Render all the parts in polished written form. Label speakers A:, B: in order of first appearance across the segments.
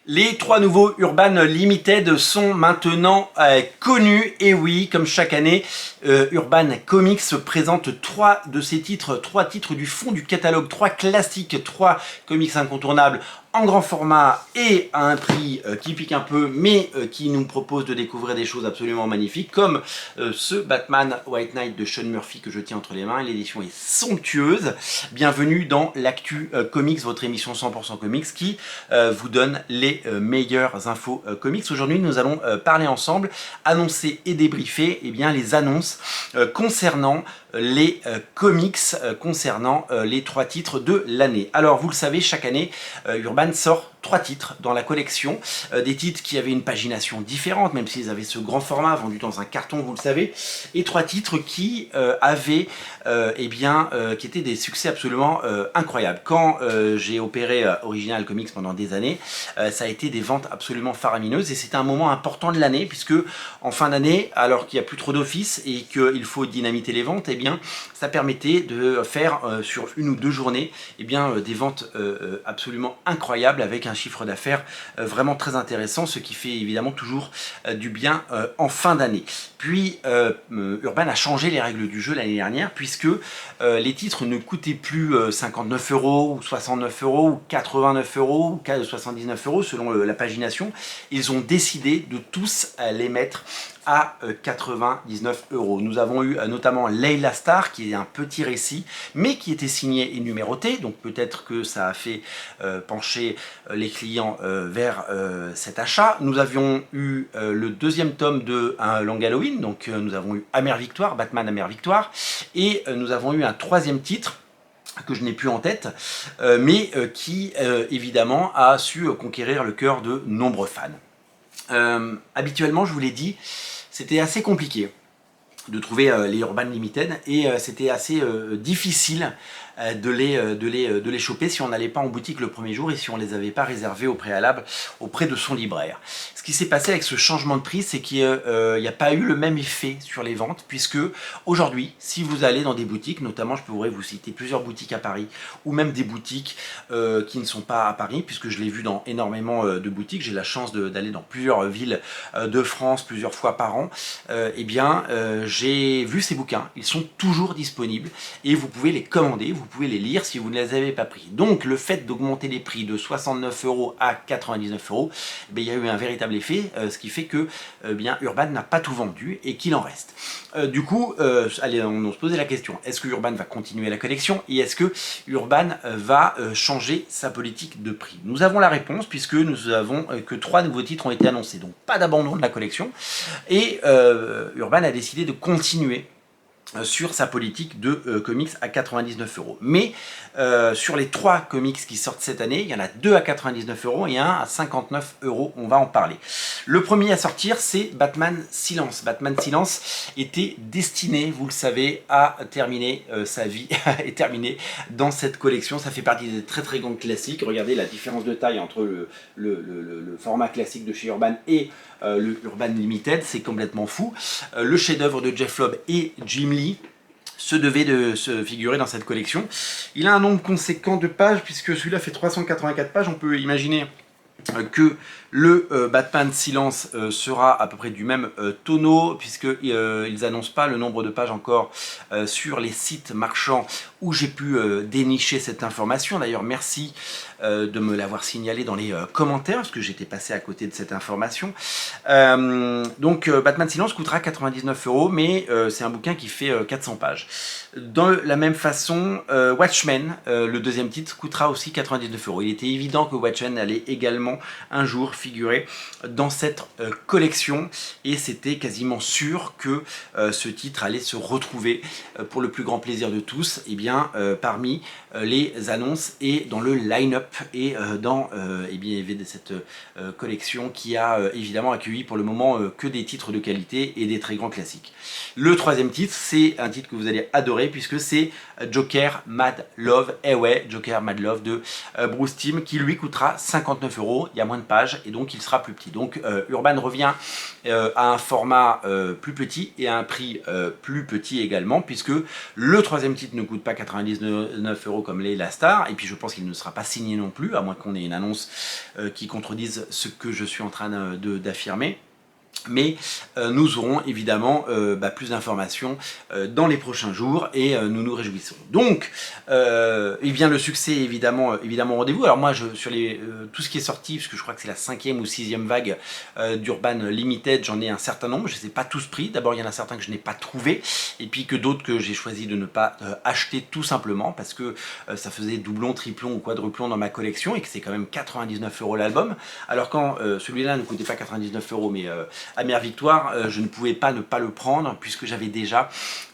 A: Les trois nouveaux Urban Limited sont maintenant connus, et oui, comme chaque année, Urban Comics présente trois titres du fond du catalogue, trois classiques, trois comics incontournables en grand format et à un prix qui pique un peu, mais qui nous propose de découvrir des choses absolument magnifiques, comme ce Batman White Knight de Sean Murphy que je tiens entre les mains. L'édition est somptueuse. Bienvenue dans l'Actu Comics, votre émission 100% comics qui vous donne les meilleures infos comics. Aujourd'hui, nous allons parler ensemble, annoncer et débriefer les annonces concernant les comics, concernant les trois titres de l'année. Alors, vous le savez, chaque année, Urban sort trois titres dans la collection, des titres qui avaient une pagination différente, même s'ils avaient ce grand format vendu dans un carton, vous le savez, et trois titres qui qui étaient des succès absolument incroyables. Quand j'ai opéré Original Comics pendant des années, ça a été des ventes absolument faramineuses, et c'était un moment important de l'année, puisque en fin d'année, alors qu'il n'y a plus trop d'office et qu'il faut dynamiter les ventes, ça permettait de faire sur une ou deux journées des ventes absolument incroyables, avec un chiffre d'affaires vraiment très intéressant, ce qui fait évidemment toujours du bien en fin d'année. Puis Urban a changé les règles du jeu l'année dernière, puisque les titres ne coûtaient plus 59 € ou 69 € ou 89 € ou 79 € selon la pagination. Ils ont décidé de tous les mettre à 99 €. Nous avons eu notamment Layla Starr, qui est un petit récit, mais qui était signé et numéroté, donc peut-être que ça a fait pencher les clients vers cet achat. Nous avions eu le deuxième tome de un Long Halloween, donc nous avons eu Amère Victoire, Batman Amère Victoire, et nous avons eu un troisième titre que je n'ai plus en tête, mais qui évidemment a su conquérir le cœur de nombreux fans. Habituellement, je vous l'ai dit, c'était assez compliqué de trouver les Urban Limited, et c'était assez difficile de les choper si on n'allait pas en boutique le premier jour et si on ne les avait pas réservés au préalable auprès de son libraire. Ce qui s'est passé avec ce changement de prix, c'est qu'il n'y a pas eu le même effet sur les ventes, puisque aujourd'hui, si vous allez dans des boutiques, notamment je pourrais vous citer plusieurs boutiques à Paris, ou même des boutiques qui ne sont pas à Paris, puisque je l'ai vu dans énormément de boutiques, j'ai la chance d'aller dans plusieurs villes de France plusieurs fois par an, j'ai vu ces bouquins, ils sont toujours disponibles et vous pouvez les commander, vous pouvez les lire si vous ne les avez pas pris. Donc le fait d'augmenter les prix de 69 € à 99 €, il y a eu un véritable effet, ce qui fait que Urban n'a pas tout vendu et qu'il en reste. Du coup, allez, on se posait la question, est-ce que Urban va continuer la collection, et est-ce que Urban va changer sa politique de prix? Nous avons la réponse, puisque nous avons que trois nouveaux titres ont été annoncés, donc pas d'abandon de la collection, et Urban a décidé de continuer sur sa politique de comics à 99 €. Mais sur les trois comics qui sortent cette année, il y en a deux à 99 € et un à 59 €. On va en parler. Le premier à sortir, c'est Batman Silence. Batman Silence était destiné, vous le savez, à terminer sa vie et terminer dans cette collection. Ça fait partie des très très grands classiques. Regardez la différence de taille entre le format classique de chez Urban et le Urban Limited, c'est complètement fou. Le chef-d'œuvre de Jeff Loeb et Jim Lee se devait de se figurer dans cette collection. Il a un nombre conséquent de pages, puisque celui-là fait 384 pages. On peut imaginer que le Batman Silence sera à peu près du même tonneau, puisqu'ils n'annoncent pas le nombre de pages encore sur les sites marchands où j'ai pu dénicher cette information. D'ailleurs, merci de me l'avoir signalé dans les commentaires, parce que j'étais passé à côté de cette information. Donc Batman Silence coûtera 99 €, mais c'est un bouquin qui fait 400 pages. De la même façon, Watchmen, le deuxième titre, coûtera aussi 99 €. Il était évident que Watchmen allait également un jour figurer dans cette collection, et c'était quasiment sûr que ce titre allait se retrouver pour le plus grand plaisir de tous parmi les annonces et dans le line-up et dans cette collection qui a évidemment accueilli pour le moment que des titres de qualité et des très grands classiques. Le troisième titre, c'est un titre que vous allez adorer, puisque c'est Joker Mad Love, Joker Mad Love de Bruce Timm, qui lui coûtera 59 €. Il y a moins de pages et donc il sera plus petit. Donc Urban revient à un format plus petit et à un prix plus petit également, puisque le troisième titre ne coûte pas 99 € comme l'est la Star, et puis je pense qu'il ne sera pas signé non plus, à moins qu'on ait une annonce qui contredise ce que je suis en train d'affirmer. Mais nous aurons évidemment plus d'informations dans les prochains jours et nous nous réjouissons. Donc, eh bien, le succès est évidemment au rendez-vous. Alors moi, sur tout ce qui est sorti, parce que je crois que c'est la 5e ou 6e vague d'Urban Limited, j'en ai un certain nombre. Je ne les ai pas tous pris. D'abord, il y en a certains que je n'ai pas trouvé, et puis que d'autres que j'ai choisi de ne pas acheter tout simplement parce que ça faisait doublon, triplon ou quadruplon dans ma collection et que c'est quand même 99 € l'album. Alors quand celui-là ne coûtait pas 99 € mais amère victoire, je ne pouvais pas ne pas le prendre puisque j'avais déjà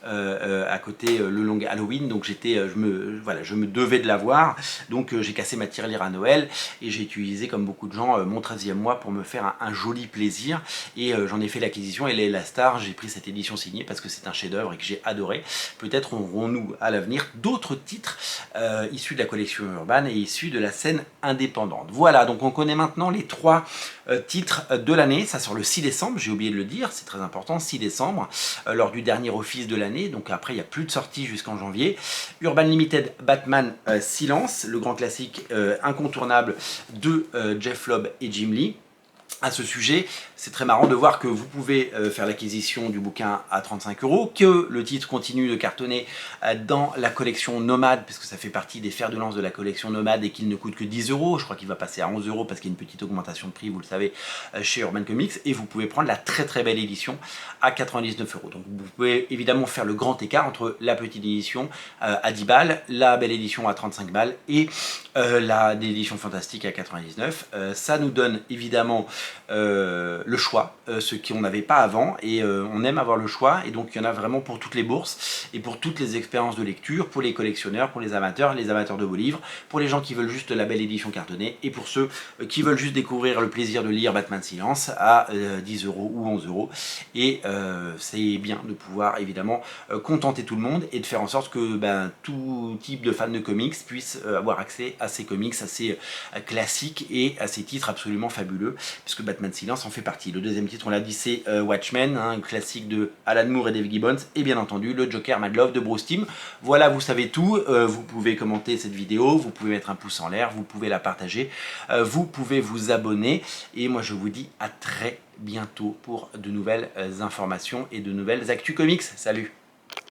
A: à côté le long Halloween, donc je me devais de l'avoir, donc j'ai cassé ma tirelire à Noël et j'ai utilisé comme beaucoup de gens mon 13e mois pour me faire un joli plaisir et j'en ai fait l'acquisition. Et la Star, j'ai pris cette édition signée parce que c'est un chef d'œuvre et que j'ai adoré. Peut-être aurons-nous à l'avenir d'autres titres issus de la collection Urban et issus de la scène indépendante. Voilà, donc on connaît maintenant les 3 titres de l'année. Ça sort le 6 décembre, j'ai oublié de le dire, c'est très important, 6 décembre, lors du dernier office de l'année. Donc après, il n'y a plus de sortie jusqu'en janvier. Urban Limited, Batman Silence, le grand classique incontournable de Jeff Loeb et Jim Lee. À ce sujet, c'est très marrant de voir que vous pouvez faire l'acquisition du bouquin à 35 €, que le titre continue de cartonner dans la collection Nomade, puisque ça fait partie des fers de lance de la collection Nomade et qu'il ne coûte que 10 €. Je crois qu'il va passer à 11 € parce qu'il y a une petite augmentation de prix, vous le savez, chez Urban Comics. Et vous pouvez prendre la très très belle édition à 99 €. Donc vous pouvez évidemment faire le grand écart entre la petite édition à 10 balles, la belle édition à 35 balles et l'édition fantastique à 99. Ça nous donne évidemment le choix, ce qu'on n'avait pas avant, et on aime avoir le choix, et donc il y en a vraiment pour toutes les bourses et pour toutes les expériences de lecture, pour les collectionneurs, pour les amateurs de beaux livres, pour les gens qui veulent juste la belle édition cartonnée et pour ceux qui veulent juste découvrir le plaisir de lire Batman Silence à 10 € ou 11 €. Et c'est bien de pouvoir évidemment contenter tout le monde et de faire en sorte que tout type de fan de comics puisse avoir accès à ces comics assez classiques et à ces titres absolument fabuleux, puisque Batman Silence en fait partie. Le deuxième titre, on l'a dit, c'est Watchmen, un classique de Alan Moore et Dave Gibbons, et bien entendu le Joker Mad Love de Bruce Timm. Voilà, vous savez tout. Vous pouvez commenter cette vidéo, vous pouvez mettre un pouce en l'air, vous pouvez la partager, vous pouvez vous abonner, et moi je vous dis à très bientôt pour de nouvelles informations et de nouvelles actus comics. Salut!